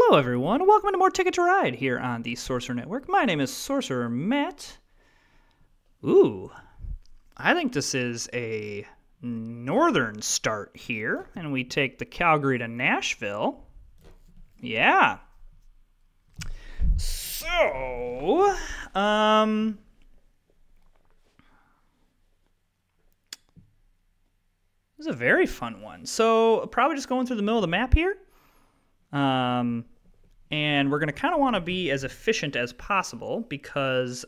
Hello, everyone. Welcome to more Ticket to Ride here on the Sorcerer Network. My name is Sorcerer Matt. Ooh, I think this is a northern start here, and we take the Calgary to Nashville. Yeah. So, this is a very fun one. So, probably just going through the middle of the map here. And we're going to kind of want to be as efficient as possible because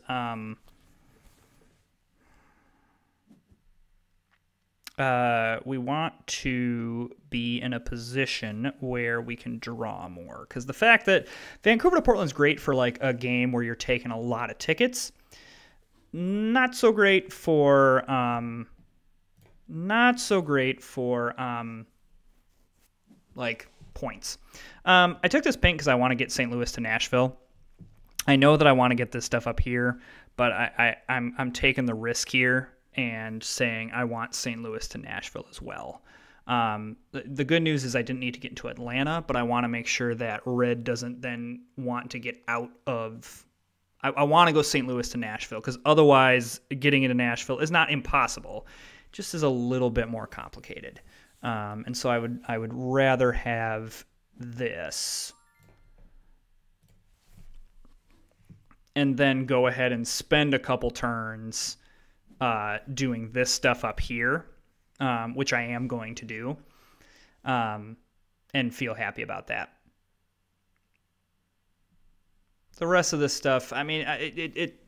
we want to be in a position where we can draw more. Because the fact that Vancouver to Portland is great for like a game where you're taking a lot of tickets, not so great for like points. I took this paint because I want to get St. Louis to Nashville. I know that I want to get this stuff up here, but I'm taking the risk here and saying I want St. Louis to Nashville as well. The good news is I didn't need to get into Atlanta, but I want to make sure that Red doesn't then want to get out of... I want to go St. Louis to Nashville because otherwise getting into Nashville is not impossible. It just is a little bit more complicated. And so I would rather have this and then go ahead and spend a couple turns doing this stuff up here, which I am going to do, and feel happy about that. The rest of this stuff, I mean, it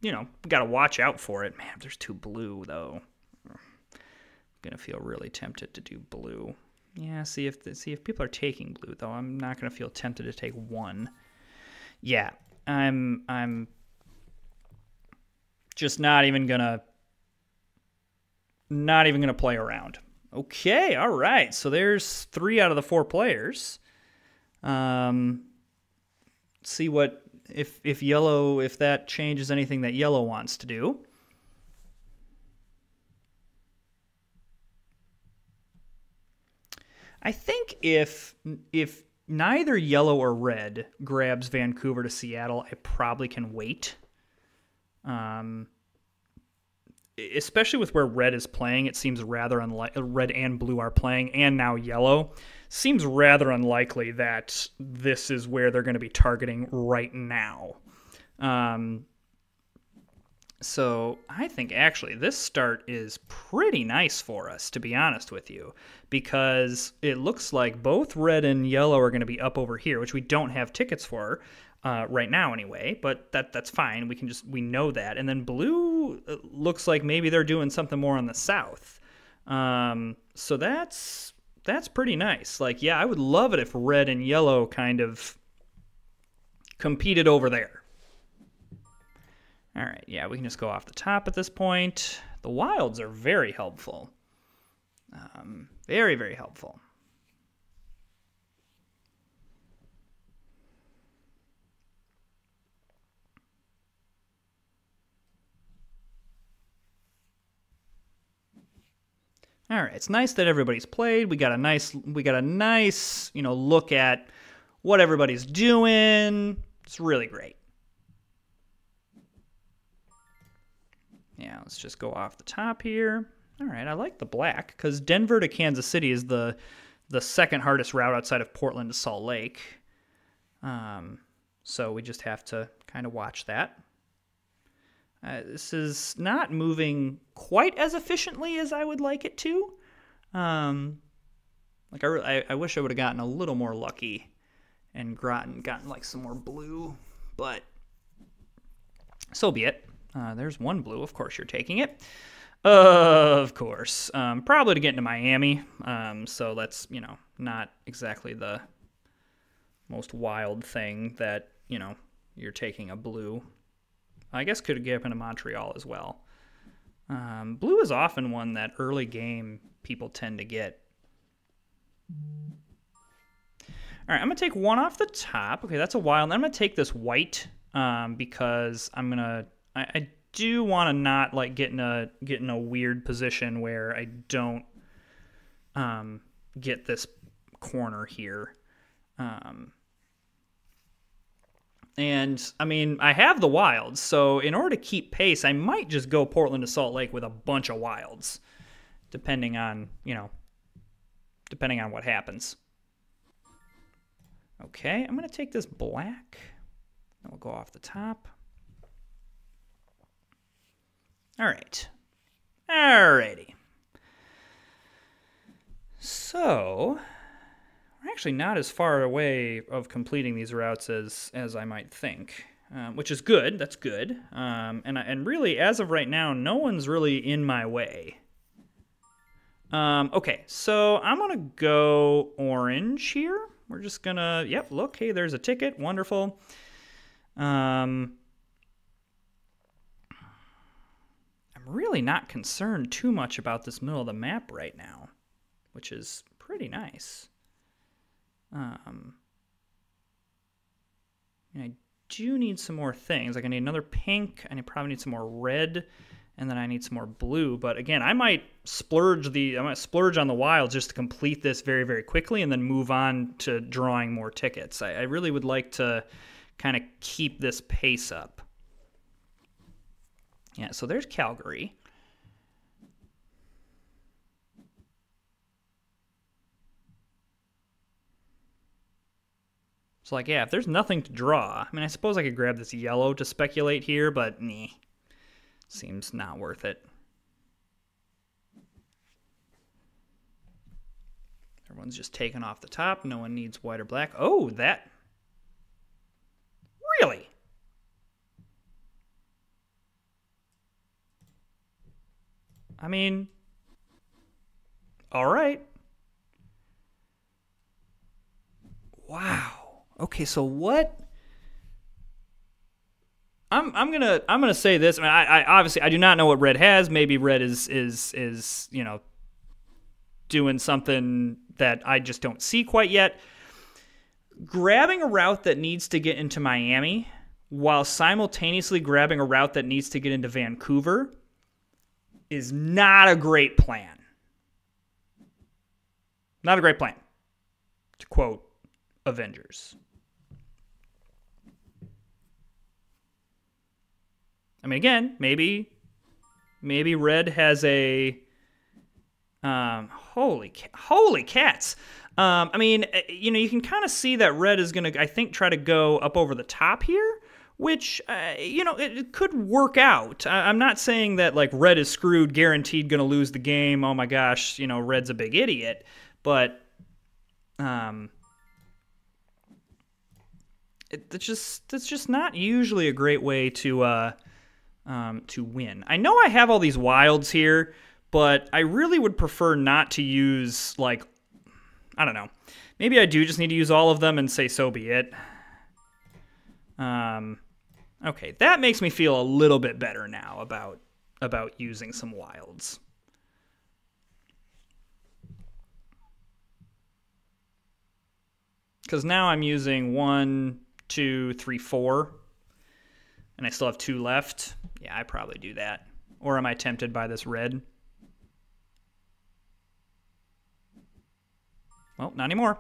you know, got to watch out for it. Man, there's two blue, though. I'm going to feel really tempted to do blue. Yeah, see if people are taking blue, though. I'm not going to feel tempted to take one. Yeah, I'm just not even gonna play around. Okay, all right. So there's 3 out of the 4 players. See what if that changes anything that yellow wants to do. I think if neither yellow or red grabs Vancouver to Seattle, I probably can wait. Especially with where red is playing, it seems rather unlikely. Red and blue are playing, and now yellow. Seems rather unlikely that this is where they're going to be targeting right now. So I think actually this start is pretty nice for us, to be honest with you, because it looks like both red and yellow are going to be up over here, which we don't have tickets for right now anyway, but that's fine. We know that. And then blue looks like maybe they're doing something more on the south. So that's pretty nice. Like, yeah, I would love it if red and yellow kind of competed over there. All right, yeah, we can just go off the top at this point. The wilds are very helpful. Very, very helpful. All right, it's nice that everybody's played. We got a nice, look at what everybody's doing. It's really great. Yeah, let's just go off the top here. All right, I like the black because Denver to Kansas City is the second hardest route outside of Portland to Salt Lake. So we just have to kind of watch that. This is not moving quite as efficiently as I would like it to. I wish I would have gotten a little more lucky and gotten like some more blue, but so be it. There's one blue. Of course you're taking it. Of course. Probably to get into Miami. So that's, not exactly the most wild thing that, you're taking a blue. I guess could get up into Montreal as well. Blue is often one that early game people tend to get. All right, I'm going to take one off the top. Okay, that's a wild. I'm going to take this white because I do want to not like get in a weird position where I don't get this corner here. And, I mean, I have the wilds, so in order to keep pace, I might just go Portland to Salt Lake with a bunch of wilds, depending on, depending on what happens. Okay, I'm going to take this black. And we'll go off the top. All right. Alrighty. So, we're actually not as far away of completing these routes as I might think, which is good. That's good. And really, as of right now, no one's really in my way. Okay, so I'm going to go orange here. We're just going to, yep, look, hey, there's a ticket. Wonderful. I'm really not concerned too much about this middle of the map right now, which is pretty nice. I do need some more things. Like I need another pink, and I probably need some more red, and then I need some more blue. But again, I might splurge on the wilds just to complete this very, very quickly, and then move on to drawing more tickets. I really would like to kind of keep this pace up. Yeah, so there's Calgary. So, like, yeah, if there's nothing to draw, I mean, I suppose I could grab this yellow to speculate here, but seems not worth it. Everyone's just taken off the top. No one needs white or black. Oh, that. Really? I mean, all right. Wow. Okay, so what? I'm gonna say this. I mean, I obviously I do not know what red has. Maybe red is doing something that I just don't see quite yet. Grabbing a route that needs to get into Miami while simultaneously grabbing a route that needs to get into Vancouver is not a great plan. Not a great plan, to quote Avengers. I mean, again, maybe red has a holy cats. I mean, you can kind of see that red is going to, I think, try to go up over the top here, which, it could work out. I'm not saying that, like, red is screwed, guaranteed going to lose the game. Oh, my gosh, red's a big idiot. But that's just not usually a great way to win. I know I have all these wilds here, but I really would prefer not to use, like, I don't know. Maybe I do just need to use all of them and say so be it. Okay, that makes me feel a little bit better now about using some wilds. Because now I'm using 1, 2, 3, 4, and I still have 2 left. Yeah, I probably do that. Or am I tempted by this red? Well, not anymore.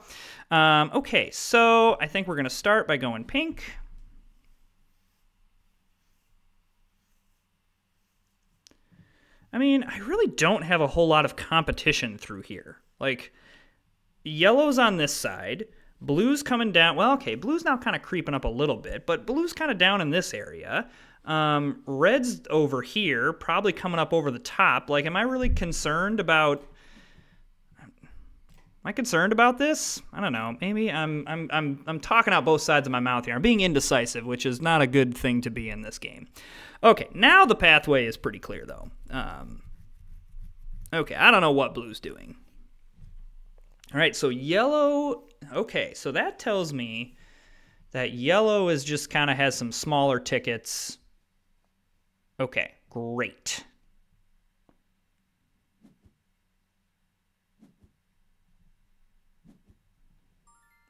Okay, so I think we're going to start by going pink. I mean, I really don't have a whole lot of competition through here. Like, yellow's on this side. Blue's coming down. Well, okay, blue's now kind of creeping up a little bit, but blue's kind of down in this area. Red's over here, probably coming up over the top. Like, am I really concerned about... Am I concerned about this? I don't know. Maybe I'm talking out both sides of my mouth here. I'm being indecisive, which is not a good thing to be in this game. Okay, now the pathway is pretty clear, though. Okay, I don't know what blue's doing. All right, so yellow... Okay, so that tells me that yellow is just kind of has some smaller tickets. Okay, great.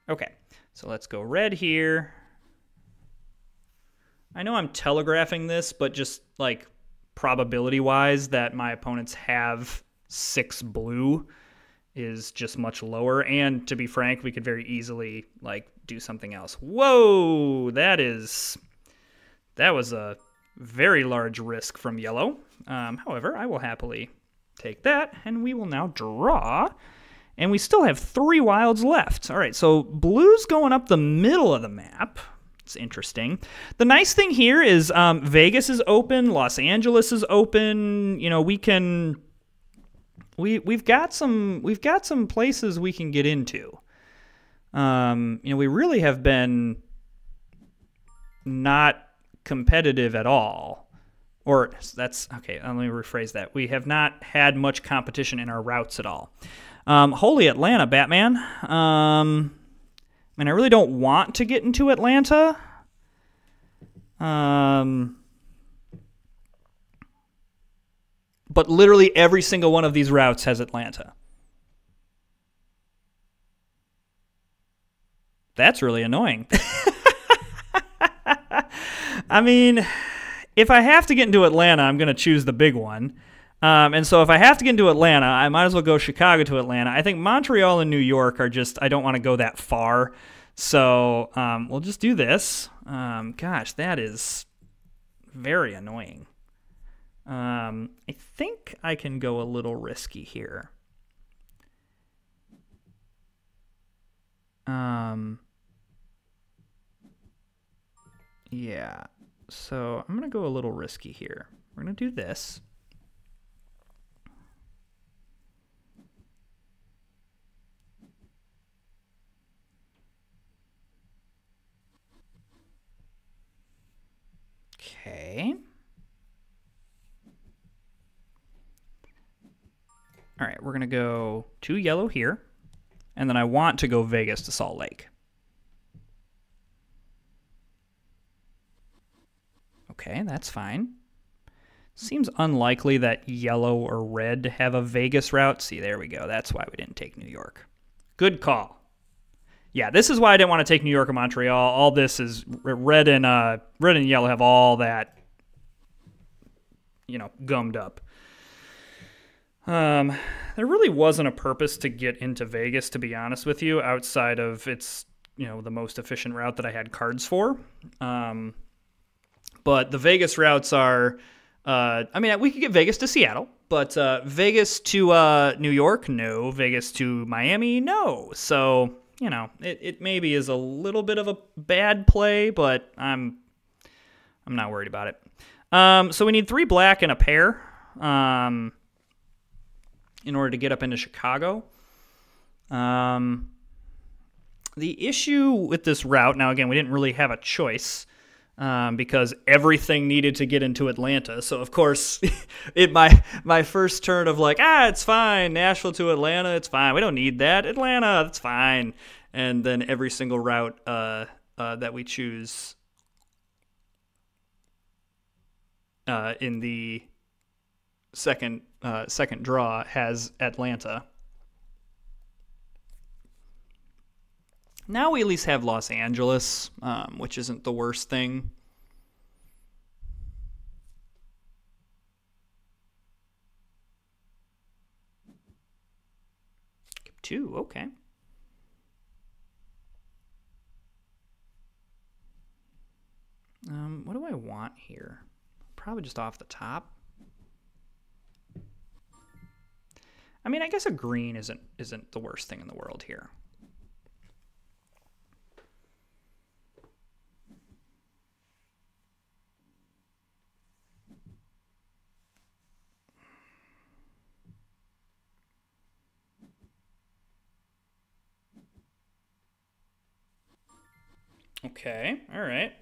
Okay, so let's go red here. I know I'm telegraphing this, but just like probability-wise that my opponents have 6 blue is just much lower. And to be frank, we could very easily like do something else. Whoa, that was a very large risk from yellow. However, I will happily take that, and we will now draw. And we still have 3 wilds left. All right, so blue's going up the middle of the map. It's interesting. The nice thing here is Vegas is open, Los Angeles is open. You know, we've got some places we can get into. You know, we really have been not competitive at all. Or that's okay, let me rephrase that. We have not had much competition in our routes at all. Holy Atlanta, Batman. I really don't want to get into Atlanta. But literally every single one of these routes has Atlanta. That's really annoying. I mean, if I have to get into Atlanta, I'm going to choose the big one. And so if I have to get into Atlanta, I might as well go Chicago to Atlanta. I think Montreal and New York are just, I don't want to go that far. So we'll just do this. Gosh, that is very annoying. I think I can go a little risky here. Yeah, so I'm going to go a little risky here. We're going to do this. Okay. All right, we're going to go 2 yellow here, and then I want to go Vegas to Salt Lake. Okay, that's fine. Seems unlikely that yellow or red have a Vegas route. See, there we go. That's why we didn't take New York. Good call. Yeah, this is why I didn't want to take New York or Montreal. All this is red and yellow have all that, you know, gummed up. There really wasn't a purpose to get into Vegas, to be honest with you, outside of it's, you know, the most efficient route that I had cards for. But the Vegas routes are, I mean, we could get Vegas to Seattle, but Vegas to New York, no. Vegas to Miami, no. So, you know, it maybe is a little bit of a bad play, but I'm not worried about it. So we need 3 black and a pair in order to get up into Chicago. The issue with this route, now again, we didn't really have a choice because everything needed to get into Atlanta. So, of course, my first turn of like, it's fine, Nashville to Atlanta, it's fine. We don't need that. Atlanta, that's fine. And then every single route that we choose in the second draw has Atlanta. Now we at least have Los Angeles, which isn't the worst thing. Skip 2, okay. What do I want here? Probably just off the top. I mean, I guess a green isn't the worst thing in the world here. Okay, all right.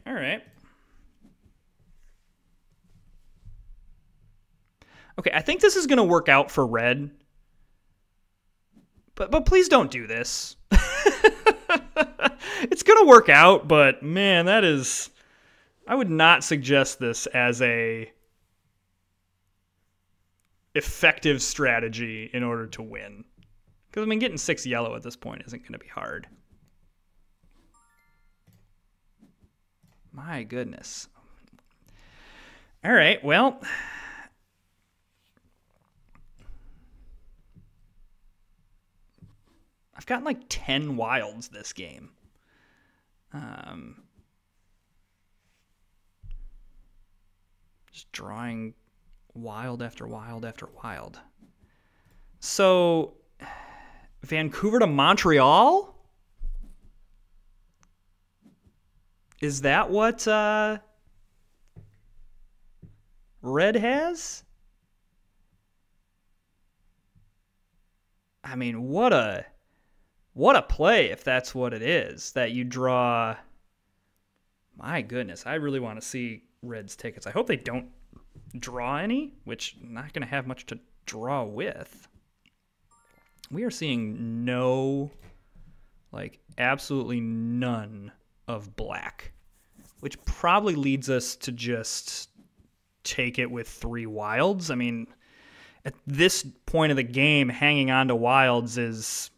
Okay, I think this is going to work out for red. But please don't do this. It's going to work out, but man, I would not suggest this as a effective strategy in order to win. Because, I mean, getting 6 yellow at this point isn't going to be hard. My goodness. All right, well. I've gotten like 10 wilds this game. Just drawing wild after wild after wild. So, Vancouver to Montreal? Is that what Red has? I mean, what a play if that's what it is, that you draw. My goodness, I really want to see Red's tickets. I hope they don't draw any, which I'm not going to have much to draw with. We are seeing absolutely none of black, which probably leads us to just take it with 3 wilds. I mean, at this point of the game, hanging on to wilds is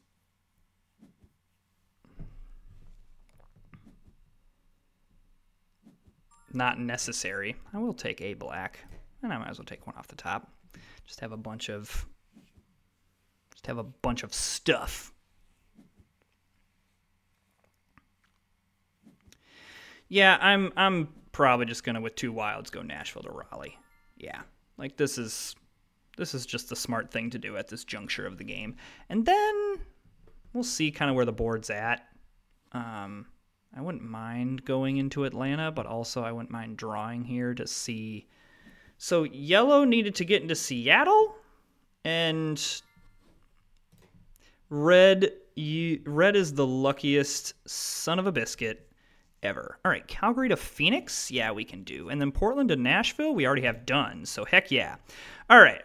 not necessary. I will take a black, and I might as well take one off the top. Just have a bunch of stuff. Yeah, I'm probably just gonna, with 2 wilds, go Nashville to Raleigh. Yeah, like this is just the smart thing to do at this juncture of the game, and then we'll see kind of where the board's at. I wouldn't mind going into Atlanta, but also I wouldn't mind drawing here to see. So yellow needed to get into Seattle, and red is the luckiest son of a biscuit ever. All right, Calgary to Phoenix, yeah, we can do. And then Portland to Nashville, we already have done, so heck yeah. All right.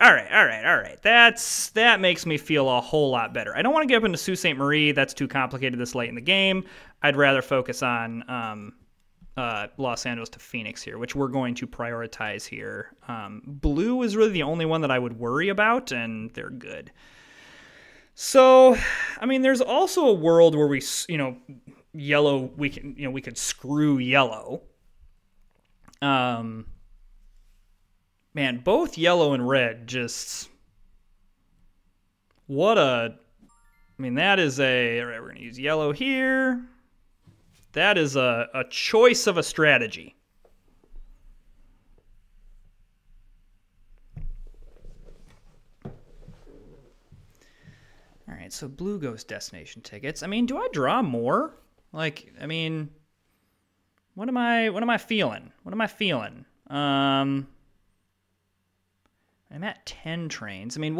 That makes me feel a whole lot better. I don't want to get up into Sault Ste. Marie. That's too complicated this late in the game. I'd rather focus on Los Angeles to Phoenix here, which we're going to prioritize here. Blue is really the only one that I would worry about, and they're good. So, I mean, there's also a world where we, yellow, we could screw yellow. Man, both yellow and red just, that is all right, we're going to use yellow here. That is a choice of a strategy. All right, so blue goes destination tickets. I mean, do I draw more? What am I feeling? I'm at 10 trains. I mean,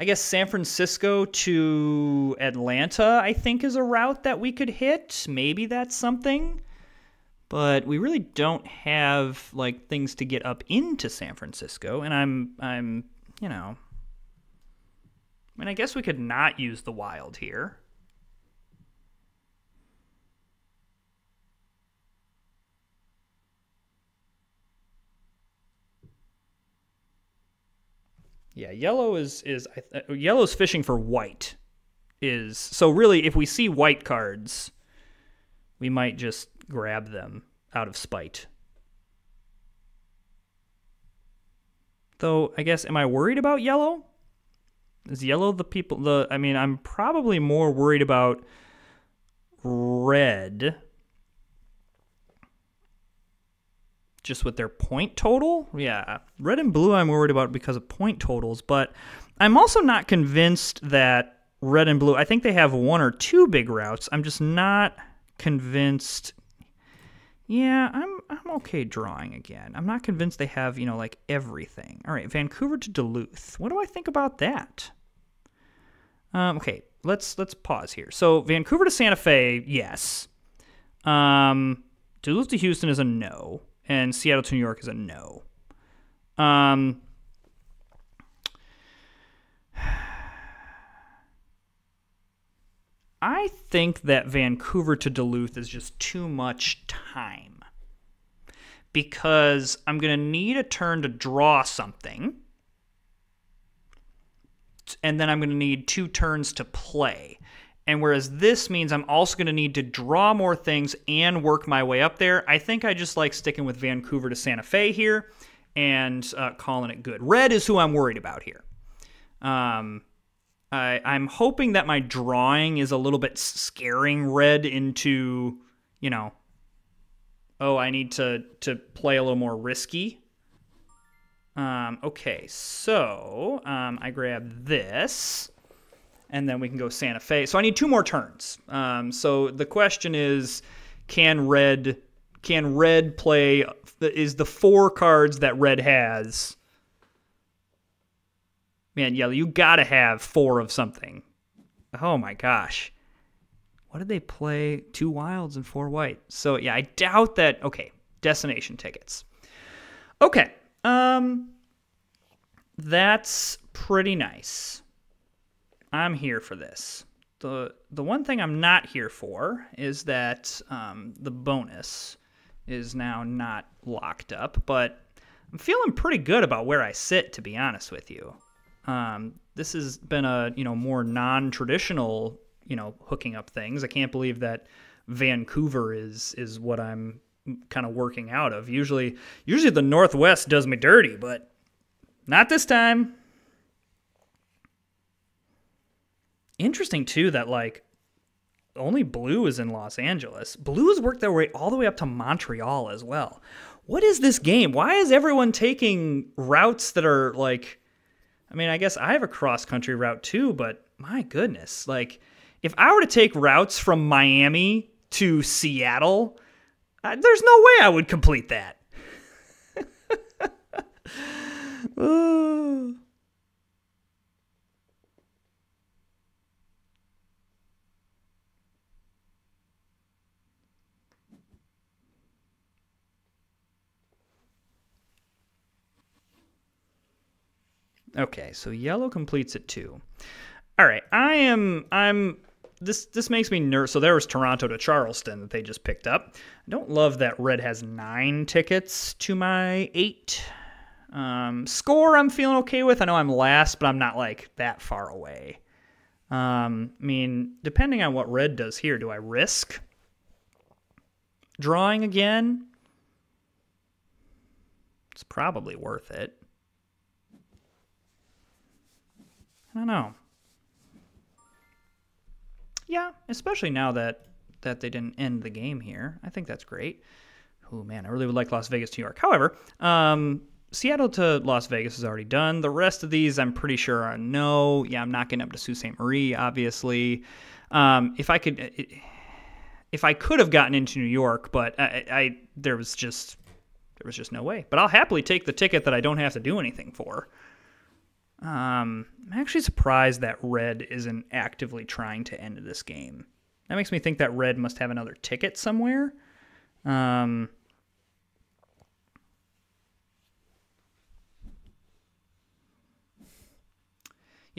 I guess San Francisco to Atlanta, I think, is a route that we could hit. Maybe that's something. But we really don't have, things to get up into San Francisco. And I guess we could not use the wild here. Yeah, yellow yellow's fishing for white. So really, if we see white cards, we might just grab them out of spite. Though, I guess, am I worried about yellow? Is yellow I'm probably more worried about red. Just with their point total? Yeah, red and blue I'm worried about because of point totals, but I'm also not convinced that red and blue, I think they have 1 or 2 big routes. I'm just not convinced. Yeah, I'm okay drawing again. I'm not convinced they have, everything. All right, Vancouver to Duluth. What do I think about that? Okay, let's pause here. So Vancouver to Santa Fe, yes. Duluth to Houston is a no. And Seattle to New York is a no. I think that Vancouver to Duluth is just too much time. Because I'm going to need a turn to draw something. And then I'm going to need 2 turns to play. And whereas this means I'm also going to need to draw more things and work my way up there, I think I just like sticking with Vancouver to Santa Fe here and calling it good. Red is who I'm worried about here. I'm hoping that my drawing is a little bit scaring red into, oh, I need to play a little more risky. Okay, so I grab this, and then we can go Santa Fe. So I need 2 more turns. So the question is, can red play? Is the 4 cards that red has? Man, yellow, you gotta have 4 of something. Oh my gosh. What did they play? 2 wilds and 4 white. So yeah, I doubt that. Okay, destination tickets. Okay. That's pretty nice. I'm here for this. The one thing I'm not here for is that the bonus is now not locked up, but I'm feeling pretty good about where I sit, to be honest with you. This has been a more non-traditional hooking up things. I can't believe that Vancouver is what I'm kind of working out of. Usually the Northwest does me dirty, but not this time. Interesting too that only blue is in Los Angeles. Blue has worked their way all the way up to Montreal as well. What is this game? Why is everyone taking routes that are I mean, I guess I have a cross-country route too, but my goodness. If I were to take routes from Miami to Seattle, there's no way I would complete that. Okay, so yellow completes it too. All right, this makes me nervous. So there was Toronto to Charleston that they just picked up. I don't love that red has 9 tickets to my 8. Score I'm feeling okay with. I know I'm last, but I'm not that far away. I mean, depending on what red does here, do I risk drawing again? It's probably worth it. I don't know. Yeah, especially now that they didn't end the game here. I think that's great. Oh, man, I really would like Las Vegas to New York. However, Seattle to Las Vegas is already done. The rest of these I'm pretty sure are no. Yeah, I'm not getting up to Sault Ste. Marie, obviously. If I could have gotten into New York, but there was just no way. But I'll happily take the ticket that I don't have to do anything for. I'm actually surprised that red isn't actively trying to end this game. That makes me think that red must have another ticket somewhere. Yeah,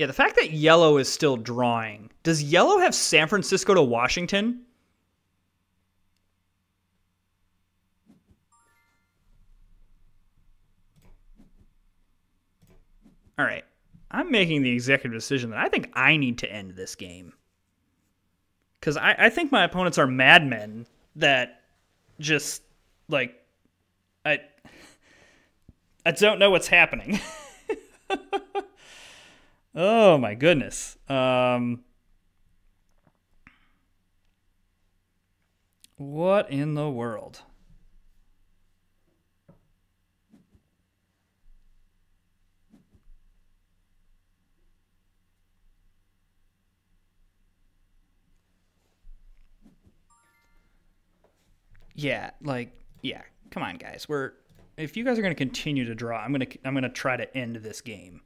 the fact that yellow is still drawing. Does yellow have San Francisco to Washington? All right. I'm making the executive decision that I think I need to end this game. Because I think my opponents are madmen that just, I don't know what's happening. Oh, my goodness. What in the world? Yeah, yeah. Come on, guys. If you guys are going to continue to draw, I'm going to try to end this game.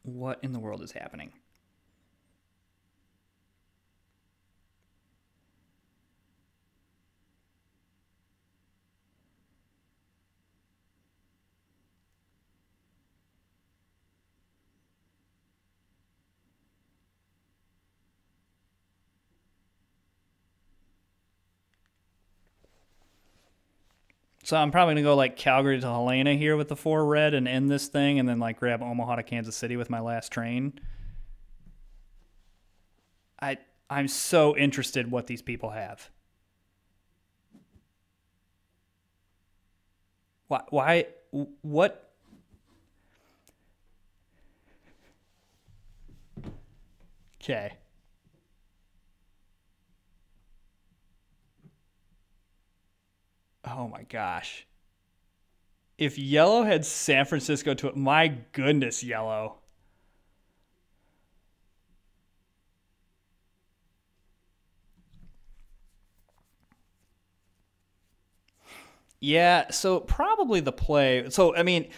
What in the world is happening? So I'm probably going to go Calgary to Helena here with the 4 red and end this thing, and then grab Omaha to Kansas City with my last train. I'm so interested what these people have. Why? What? Okay. Oh my gosh. If yellow had San Francisco to it, my goodness, yellow. Yeah, so probably the play. So I mean,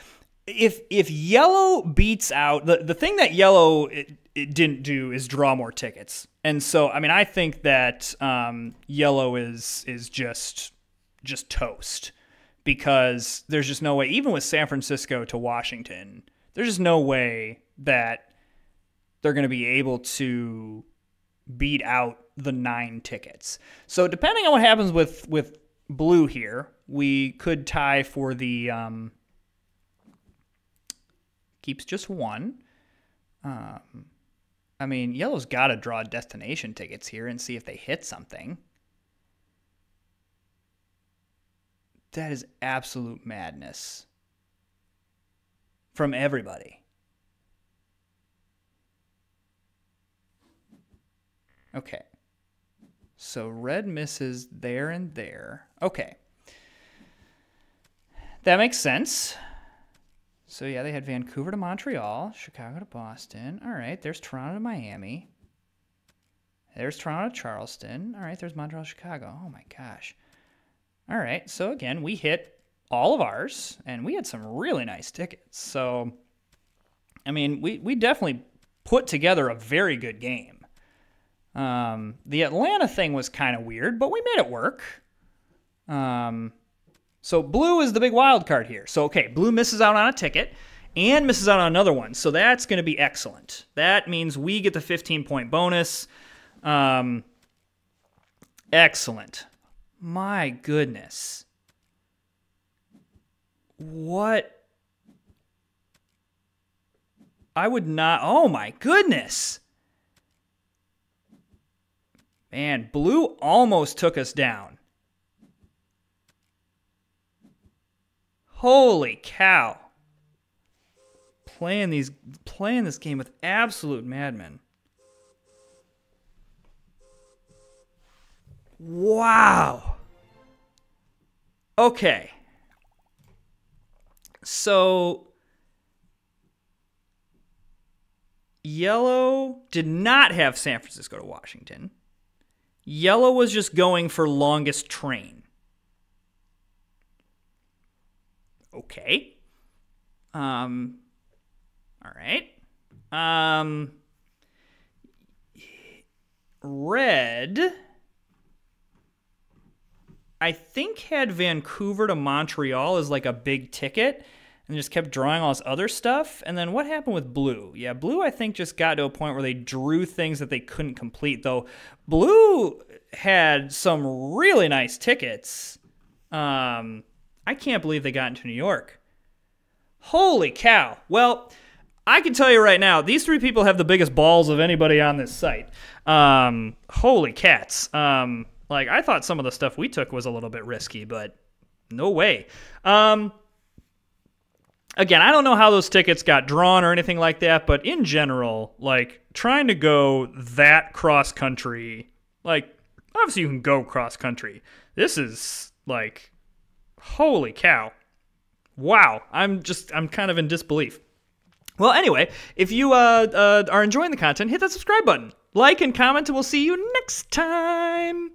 if yellow beats out the thing that yellow it didn't do is draw more tickets, and so I mean I think that yellow is just toast because there's just no way, even with San Francisco to Washington, there's just no way that they're going to be able to beat out the 9 tickets. So depending on what happens with blue here, we could tie for the keeps just 1. I mean, yellow's got to draw destination tickets here and see if they hit something. That is absolute madness from everybody. Okay. So red misses there and there. Okay. That makes sense. So yeah, they had Vancouver to Montreal, Chicago to Boston. All right, there's Toronto to Miami. There's Toronto to Charleston. All right, there's Montreal, Chicago. Oh my gosh. All right, so again, we hit all of ours, and we had some really nice tickets. So, I mean, we definitely put together a very good game. The Atlanta thing was kind of weird, but we made it work. So blue is the big wild card here. So, okay, blue misses out on a ticket and misses out on another one. So that's going to be excellent. That means we get the 15-point bonus. Excellent. My goodness. What? I would not. Oh, my goodness. Man, blue almost took us down. Holy cow. Playing this game with absolute madmen. Wow. Okay. So yellow did not have San Francisco to Washington. Yellow was just going for longest train. Okay. All right. Red, I think, had Vancouver to Montreal as like a big ticket and just kept drawing all this other stuff. And then what happened with blue? Yeah, blue, I think, just got to a point where they drew things that they couldn't complete, though blue had some really nice tickets. I can't believe they got into New York. Holy cow. Well, I can tell you right now, these 3 people have the biggest balls of anybody on this site. Holy cats. Like, I thought some of the stuff we took was a little bit risky, but no way. Again, I don't know how those tickets got drawn or anything like that, but in general, like, trying to go that cross-country, like, obviously you can go cross-country. This is, like, holy cow. Wow. I'm kind of in disbelief. Well, anyway, if you are enjoying the content, hit that subscribe button. Like and comment, and we'll see you next time.